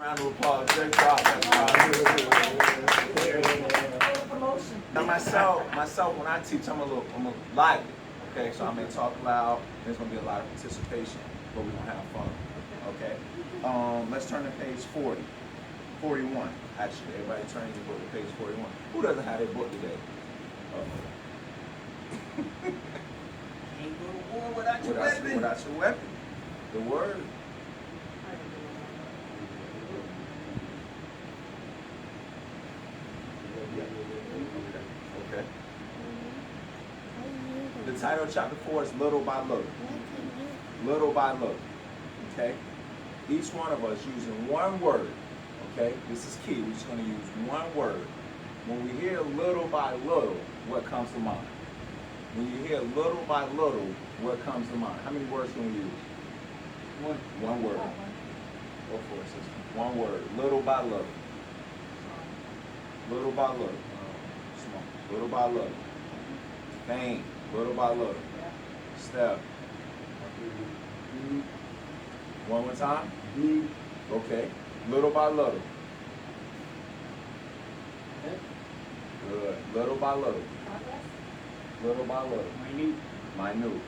Round of applause. Great job. Now myself, when I teach, I'm a lively. Okay, so I may talk loud. There's gonna be a lot of participation, but we're gonna have fun. Okay. Let's turn to page 40. 41. Actually, everybody turn your book to page 41. Who doesn't have their book today? Can't go to war without your weapon. Without your weapon. The word. Okay. The title of chapter 4 is Little by Little. Little by little. Okay? Each one of us using one word. Okay? This is key. We're just going to use one word. When we hear little by little, what comes to mind? When you hear little by little, what comes to mind? How many words can we use? One word. Go for it, sister. One word. Little by little. Little by little. Small. Little by little. Fame. Little by little. Steph. One more time. Okay. Little by little. Good. Little by little. Little by little. Minute.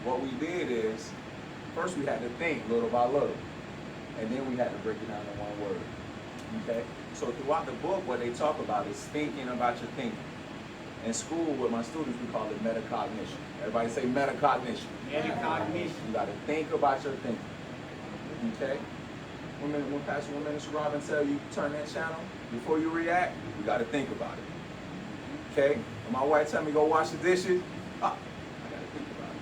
What we did is, first we had to think little by little, and then we had to break it down to one word. Okay? So throughout the book, what they talk about is thinking about your thinking. In school, with my students, we call it metacognition. Everybody say metacognition. Metacognition. You got to think about your thinking. Okay? When Pastor Minister Robin tell you turn that channel, before you react, you got to think about it. Okay? When my wife tell me go wash the dishes, I got to think about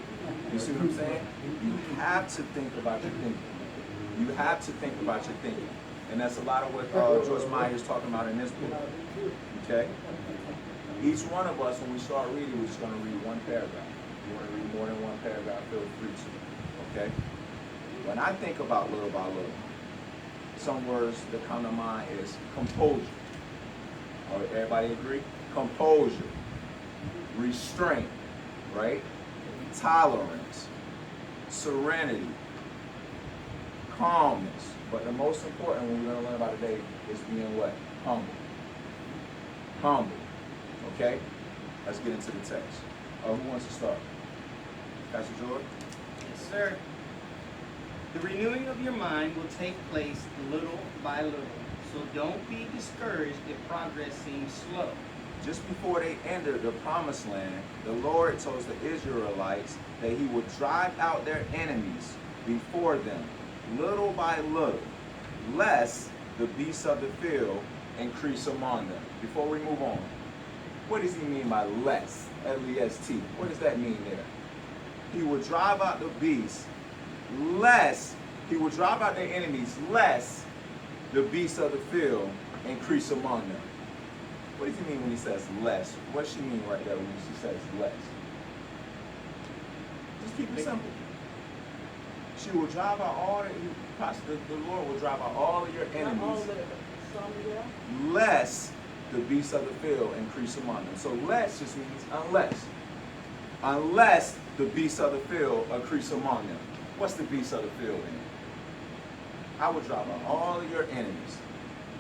it. You see what I'm saying? You have to think about your thinking. You have to think about your thinking. And that's a lot of what Joyce Meyer is talking about in this book. Okay? Each one of us, when we start reading, we're just going to read one paragraph. If you want to read more than one paragraph, feel free to. Okay? When I think about little by little, some words that come to mind is composure. All right, everybody agree? Composure. Restraint. Right? Tolerance. Serenity. Calmness. But the most important one we're going to learn about today is being what? Humble. Humble. Okay? Let's get into the text. Who wants to start? Pastor George? Yes, sir. The renewing of your mind will take place little by little. So don't be discouraged if progress seems slow. Just before they entered the promised land, the Lord told the Israelites that he would drive out their enemies before them, little by little, lest the beasts of the field increase among them. Before we move on, what does he mean by lest? L-E-S-T. What does that mean there? He would drive out the beasts, lest, he would drive out their enemies, lest the beasts of the field increase among them. What does he mean when he says less? What does she mean right there when she says less? Just keep it simple. She will drive out all the Lord will drive out all of your enemies, lest the beasts of the field increase among them. So less just means unless. Unless the beasts of the field increase among them. What's the beasts of the field in? I would drive out all of your enemies.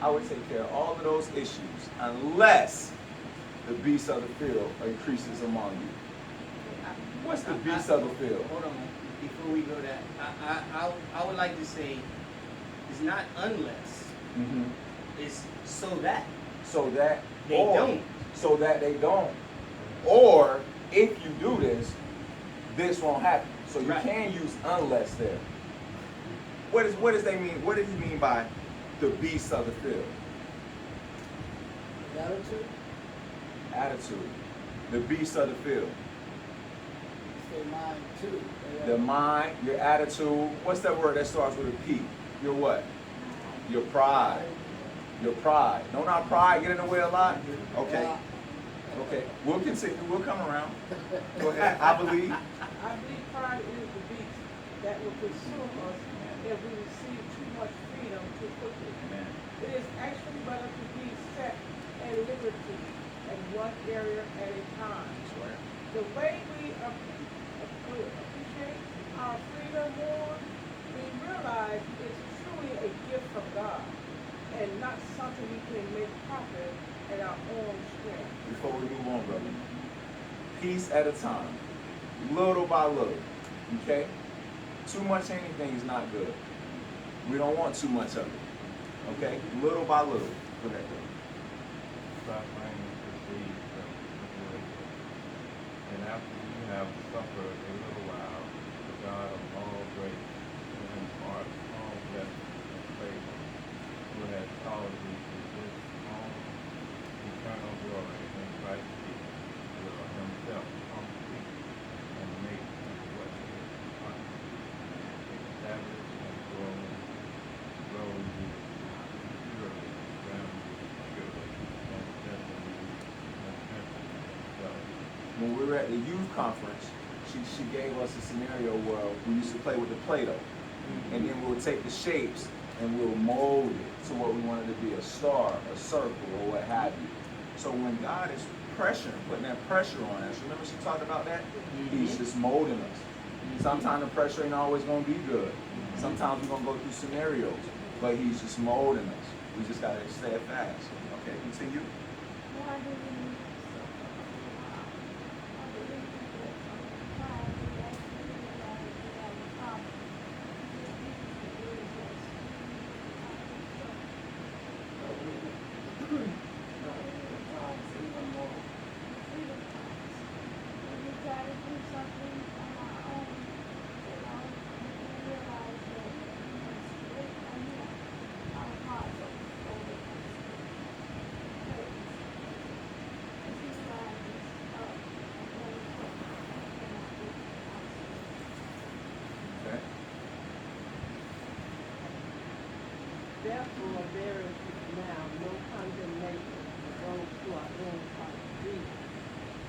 I would take care of all of those issues unless the beast of the field increases among you. What's the beast of the field? Hold on. Before we go that, I would like to say it's not unless. Mm-hmm. It's so that. So that they don't. So that they don't. Or if you do this, this won't happen. So you can use unless there. What does they mean? What does he mean by the beast of the field? Attitude. Attitude. The beast of the field. Say mind too. The mind, your attitude. What's that word that starts with a P? Your what? Your pride. Your pride. Don't our pride get in the way a lot? Okay. Okay. We'll continue. We'll come around. Go ahead. I believe. I believe pride is the beast that will consume us if we receive too much freedom too quickly. Amen. It is actually better to be set at liberty in one area at a time. That's right. The way we appreciate our freedom more, we realize it's truly a gift from God. at our own strength. Before we move on, brother. Piece at a time. Little by little. Okay? Too much anything is not good. We don't want too much of it. Okay? Little by little. Go ahead, brother. Stop bringing the seeds of situation. And after you have suffered a little while, the God of all grace, who imparts all blessings and favor, who has called you to this own eternal glory in Christ Jesus, will himself complete and make you what is promised, establish and grow you securely, ground you securely, and strengthen you and strengthen yourself. When we were at the youth conference, she gave us a scenario where we used to play with the Play-Doh. And then we'll take the shapes and we'll mold it to what we wanted to be, a star, a circle, or what have you. So when God is pressuring, putting that pressure on us, remember she talked about that? He's just molding us. Sometimes the pressure ain't always going to be good. Sometimes we're going to go through scenarios, but he's just molding us. We just got to stay fast. Okay, continue. Okay. Therefore, there is now no condemnation for those who are in Christ Jesus,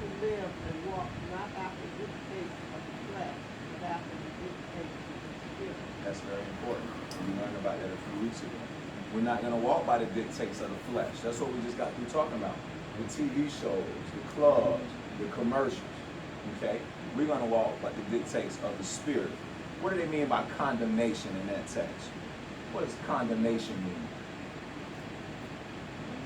who live and walk not after the dictates of the flesh, but after the dictates of the Spirit. That's very important. We learned about that a few weeks ago. We're not going to walk by the dictates of the flesh. That's what we just got through talking about. The TV shows, the clubs, the commercials. Okay? We're going to walk by the dictates of the Spirit. What do they mean by condemnation in that text? What does condemnation mean?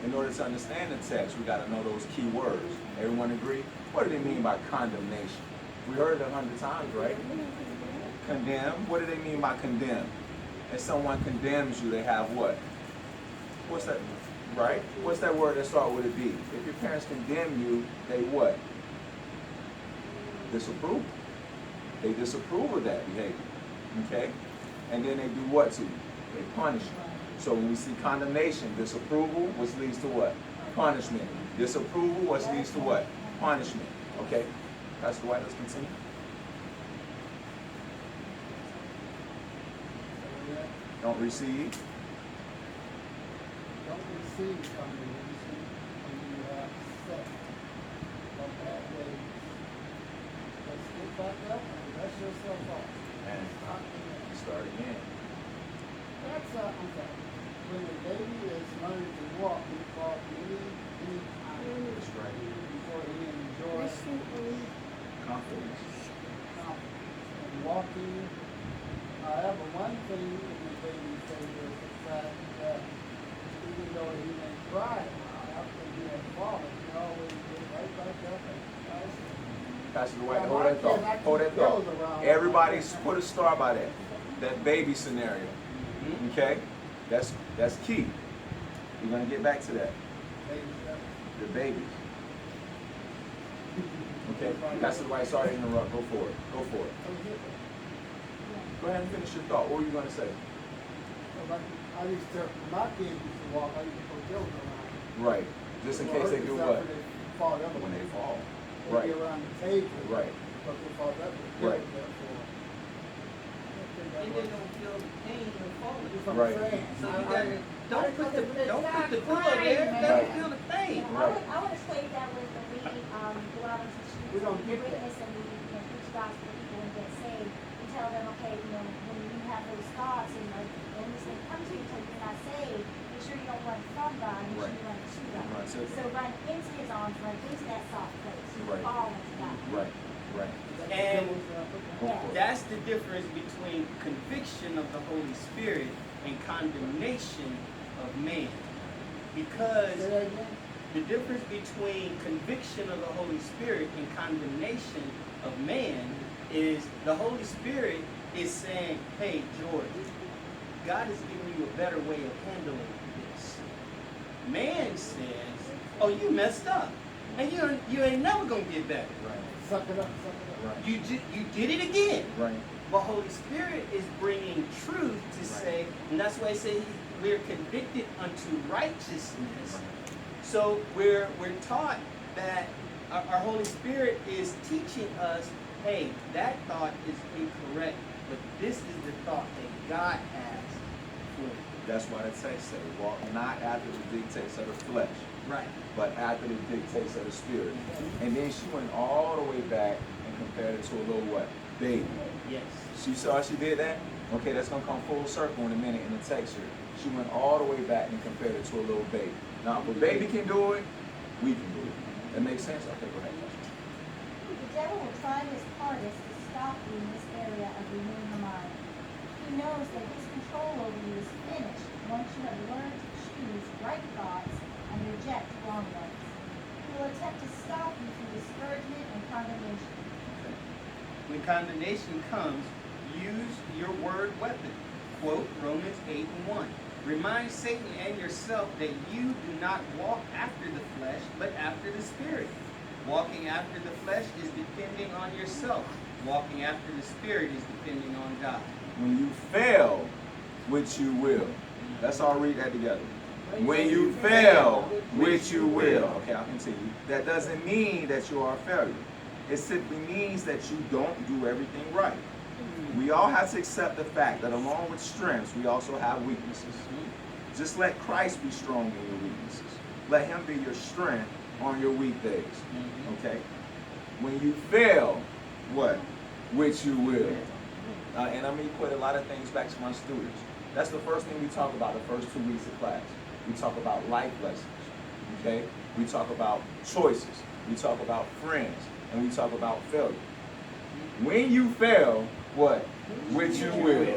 In order to understand the text, we got to know those key words. Everyone agree? What do they mean by condemnation? We heard it 100 times, right? Condemn. What do they mean by condemn? If someone condemns you, they have what? What's that? Right? What's that word that starts with a D? If your parents condemn you, they what? Disapprove. They disapprove of that behavior. Okay? And then they do what to you? They punish you. So when we see condemnation, disapproval, which leads to what? Punishment. Disapproval, which leads to what? Punishment. Okay? Pastor White, let's continue. Don't receive. Don't receive condemnation when you have set from bad ways. Let's get back up and dust yourself off. And start again. That's I'm sorry. When the baby is learning to walk, we fall many times That's right. before he enjoys Confidence. and walking. However, one thing in the baby phase is the fact that even though he may cry after he has fallen, he always gets right back up and tries to. Pastor White, hold that thought. Hold that thought. Everybody put a star by that. That baby scenario. Okay? That's key. We're gonna get back to that. The babies. Okay, Pastor White, sorry to interrupt. Go for it. Go for it. Go ahead and finish your thought. What were you gonna say? I used to, my kids used to walk, I used to put Joe around. Right. Just in case they do what? Fall up. When they fall. They Right. be around the table. Right. But they fall up. Right. And they don't feel the pain of falling. Right. So you gotta, don't put the good there, let them feel the pain. I would equate that with when we go out into the streets We don't and get that. witness and we preach the gospel to people and get saved. We tell them, okay, when you have those thoughts and like when this thing comes to you until you're not saved, make sure you don't run from God, make sure you run to God. Right. So run into His arms, run into that soft place, you Right. fall into God. Right. Right. And Go for it. that's the difference between conviction of the Holy Spirit and condemnation of man. Because Say that again? The difference between conviction of the Holy Spirit and condemnation of man is the Holy Spirit is saying, hey, George, God is giving you a better way of handling this. Man says, oh, you messed up. And you ain't never going to get better. Right. Suck it up, suck it up. Right. You did it again. Right. But Holy Spirit is bringing truth to Right. say, and that's why I say we're convicted unto righteousness. So we're taught that our Holy Spirit is teaching us, hey, that thought is incorrect, but this is the thought that God has for you. That's why the text say, walk not after the dictates of the flesh, Right. but after the dictates of the spirit. And then she went all the way back and compared it to a little what? Baby. Yes. She saw she did that? Okay, that's gonna come full circle in a minute in the text here. She went all the way back and compared it to a little baby. Now, if a baby can do it, we can do it. That makes sense? Okay, go ahead. The devil will try his hardest to stop you in this area of renewing the mind. He knows that his control over you is finished once you have learned to choose right thoughts and reject wrong ones. He will attempt to stop you through discouragement and condemnation. When condemnation comes, use your word weapon. Quote Romans 8:1. Remind Satan and yourself that you do not walk after the flesh, but after the Spirit. Walking after the flesh is depending on yourself. Walking after the Spirit is depending on God. When you fail, which you will. Let's all read that together. When you fail, which you will. Okay, I'll continue. That doesn't mean that you are a failure. It simply means that you don't do everything right. We all have to accept the fact that along with strengths, we also have weaknesses. Just let Christ be strong in your weaknesses. Let him be your strength on your weak days. Okay? When you fail, what? Which you will. And I'm going to equate a lot of things back to my students. That's the first thing we talk about the first 2 weeks of class. We talk about life lessons. Okay? We talk about choices. We talk about friends. And we talk about failure. When you fail, what? Which you will.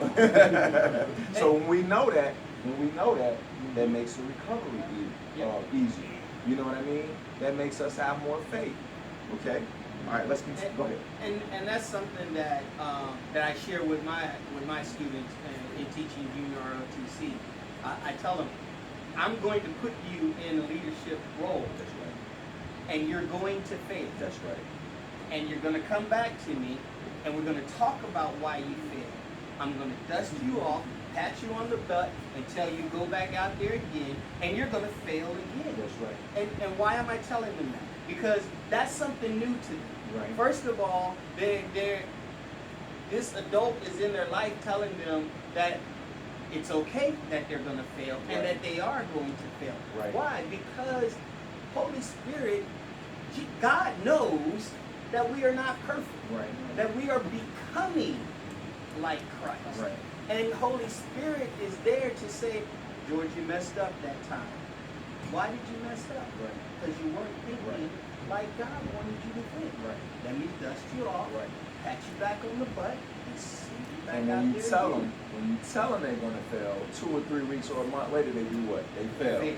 So when we know that, that makes the recovery easier. You know what I mean? That makes us have more faith. Okay? All right, let's continue. Go ahead. And that's something that that I share with my students in teaching junior ROTC. I tell them, I'm going to put you in a leadership role. That's right. And you're going to fail. That's right. And you're going to come back to me, and we're going to talk about why you failed. I'm going to dust you off, pat you on the butt, and tell you go back out there again, and you're going to fail again. That's right. And why am I telling them that? Because that's something new to them. Right. First of all, this adult is in their life telling them that it's okay that they're going to fail and Right. that they are going to fail. Right. Why? Because Holy Spirit, God knows that we are not perfect. Right. That we are becoming like Christ. Right. And Holy Spirit is there to say, George, you messed up that time. Why did you mess up? Right. Because you weren't thinking like God wanted you to think. Right. Let me dust you off, Right. pat you back on the butt, and send you back And out when you there tell again. them they're gonna fail, 2 or 3 weeks or a month later, they do what? They fail. Fail.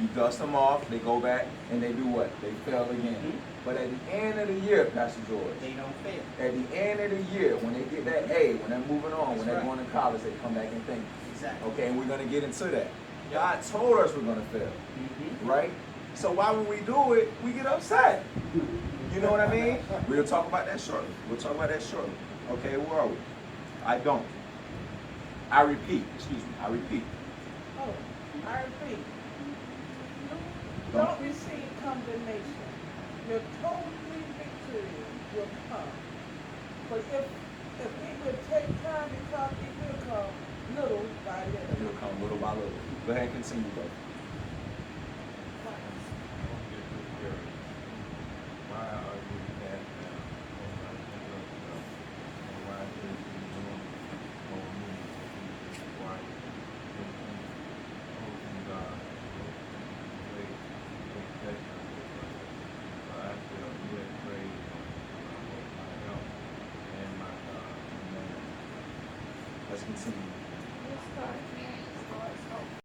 You dust them off, they go back, and they do what? They fail again. Mhm. But at the end of the year, Pastor George, They don't fail. at the end of the year, when they get that A, when they're moving on, That's when they're right. going to college, they come back and think, Exactly. okay, and we're gonna get into that. Yep. God told us we're gonna fail, Mhm. right? So why when we do it, we get upset. You know what I mean? We'll talk about that shortly. Okay, where are we? I don't. I repeat. I repeat. Oh, I repeat. Don't. Don't receive condemnation. Your totally victory will come. But if it will take time to come, it will come little by little. It'll come little by little. Go ahead and continue, bro. Don't get discouraged. Why are you cast down, O my sinner self? And why is you doing, O me, Jesus Christ? Continue, hope in God, hope in faith, take steadfast with us. For I shall yet praise him, my hope, my help, and my God. Amen. Let's continue.